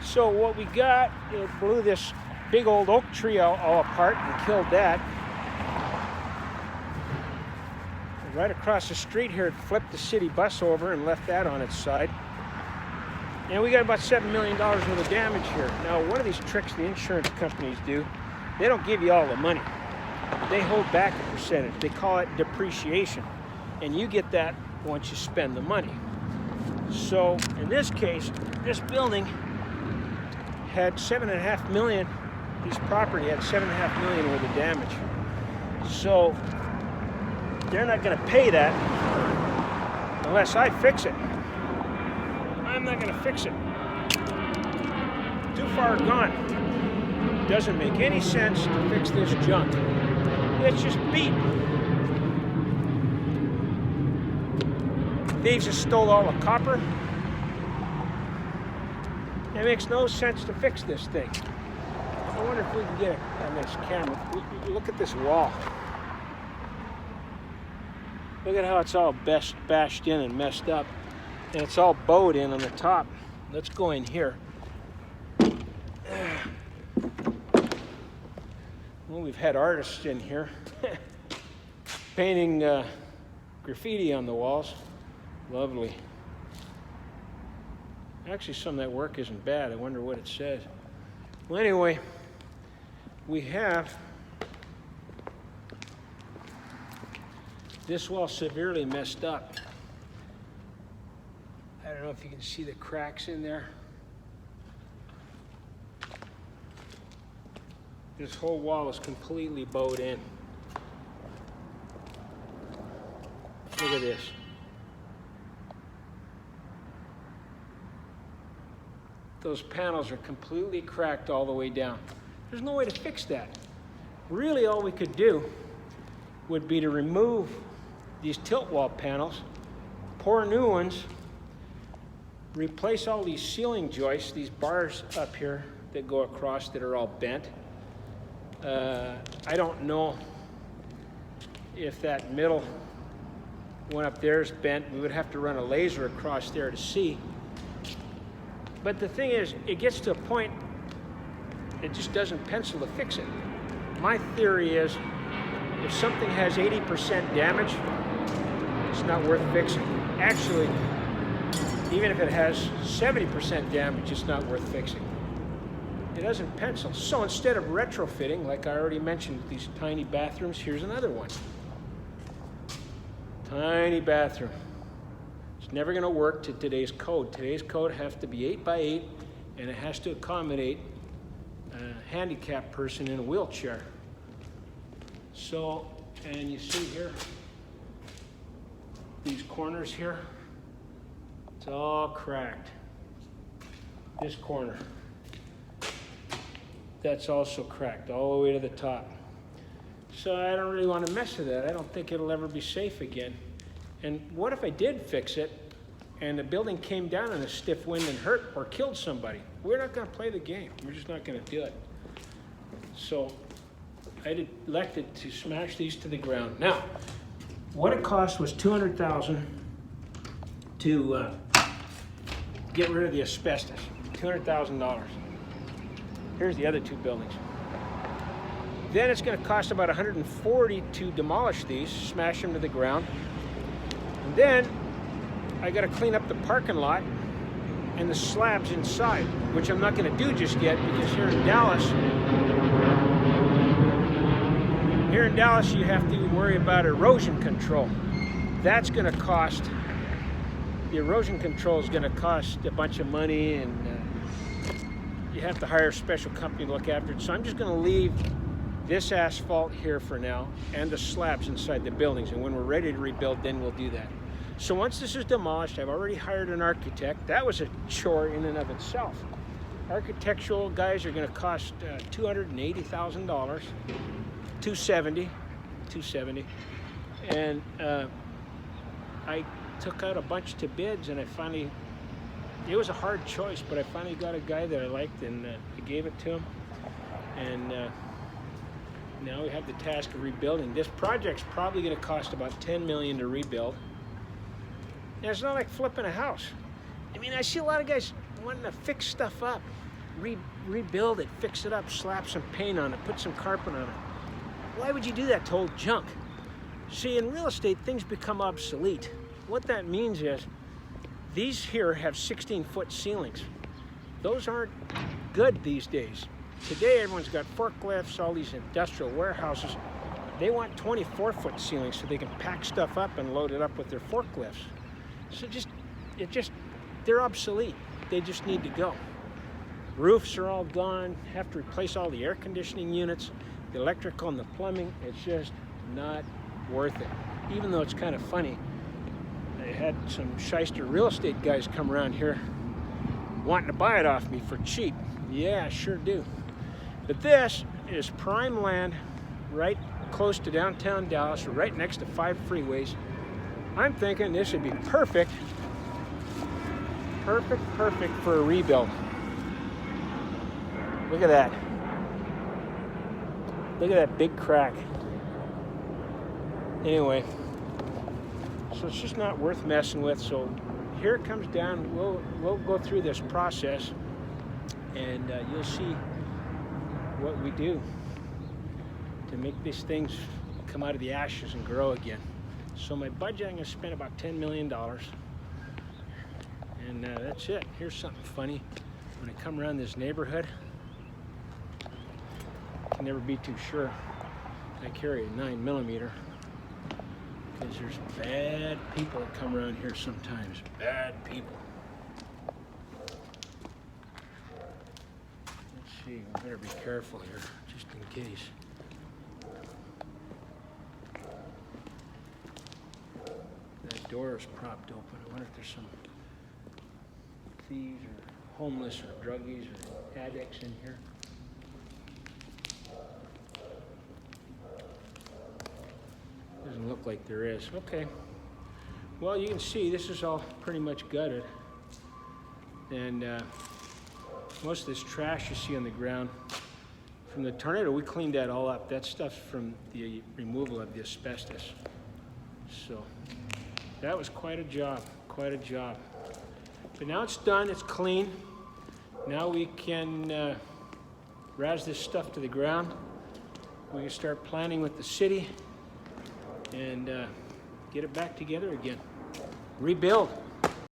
So what we got, it blew this big old oak tree all apart and killed that. And right across the street here, it flipped the city bus over and left that on its side. And we got about $7 million worth of damage here. Now, one of these tricks the insurance companies do, they don't give you all the money. They hold back a percentage. They call it depreciation. And you get that once you spend the money. So in this case, this building had $7.5 million. This property had $7.5 million worth of damage. So they're not going to pay that unless I fix it. I'm not going to fix it. Too far gone. Doesn't make any sense to fix this junk. It's just beat. Thieves just stole all the copper. It makes no sense to fix this thing. I wonder if we can get it on this camera. Look at this wall. Look at how it's all bashed in and messed up. And it's all bowed in on the top. Let's go in here. Well, we've had artists in here painting graffiti on the walls. Lovely. Actually, some of that work isn't bad. I wonder what it says. Well, anyway, we have this wall severely messed up. I don't know if you can see the cracks in there. This whole wall is completely bowed in. Look at this. Those panels are completely cracked all the way down. There's no way to fix that. Really, all we could do would be to remove these tilt wall panels, pour new ones, replace all these ceiling joists, these bars up here that go across that are all bent. I don't know if that middle one up there is bent. We would have to run a laser across there to see. But the thing is, it gets to a point, it just doesn't pencil to fix it. My theory is, if something has 80% damage, it's not worth fixing. Actually, even if it has 70% damage, it's not worth fixing. It doesn't pencil. So instead of retrofitting, like I already mentioned, these tiny bathrooms, here's another one. Tiny bathroom. It's never going to work to today's code. Today's code has to be 8 by 8, and it has to accommodate a handicapped person in a wheelchair. So, and you see here, these corners here, it's all cracked. This corner, that's also cracked all the way to the top. So I don't really want to mess with that. I don't think it'll ever be safe again. And what if I did fix it and the building came down in a stiff wind and hurt or killed somebody? We're not going to play the game. We're just not going to do it. So I elected to smash these to the ground. Now, what it cost was $200,000 to get rid of the asbestos. $200,000. Here's the other two buildings. Then it's going to cost about $140,000 to demolish these, smash them to the ground. And then I got to clean up the parking lot and the slabs inside, which I'm not going to do just yet because here in Dallas you have to worry about erosion control. That's going to cost, the erosion control is going to cost a bunch of money, and you have to hire a special company to look after it. So I'm just going to leave this asphalt here for now and the slabs inside the buildings, and when we're ready to rebuild, then we'll do that. So once this is demolished, I've already hired an architect. That was a chore in and of itself. Architectural guys are going to cost $280,000, $270,000, and I took out a bunch to bids, and it was a hard choice, but I finally got a guy that I liked, and I gave it to him, and now we have the task of rebuilding. This project's probably going to cost about $10 million to rebuild. And it's not like flipping a house. I mean, I see a lot of guys wanting to fix stuff up. rebuild it, fix it up, slap some paint on it, put some carpet on it. Why would you do that to old junk? See, in real estate, things become obsolete. What that means is these here have 16-foot ceilings. Those aren't good these days. Today, everyone's got forklifts, all these industrial warehouses. They want 24-foot ceilings so they can pack stuff up and load it up with their forklifts. So they're obsolete. They just need to go. Roofs are all gone, have to replace all the air conditioning units, the electrical and the plumbing. It's just not worth it. Even though it's kind of funny, I had some shyster real estate guys come around here wanting to buy it off me for cheap. Yeah, I sure do. But this is prime land right close to downtown Dallas, right next to 5 freeways. I'm thinking this would be perfect for a rebuild. Look at that. Look at that big crack. Anyway, so it's just not worth messing with. So here it comes down. We'll go through this process, and you'll see what we do to make these things come out of the ashes and grow again. So my budget, I'm going to spend about $10 million. And that's it. Here's something funny. When I come around this neighborhood, I can never be too sure. I carry a 9mm because there's bad people that come around here sometimes. Bad people. Let's see. We better be careful here, just in case. That door is propped open. I wonder if there's some thieves or homeless or druggies or addicts in here. Doesn't look like there is. Okay. Well, you can see this is all pretty much gutted. And most of this trash you see on the ground from the tornado, we cleaned that all up. That stuff's from the removal of the asbestos. So that was quite a job, quite a job. But now it's done, it's clean. Now we can razz this stuff to the ground. We can start planning with the city and get it back together again. Rebuild.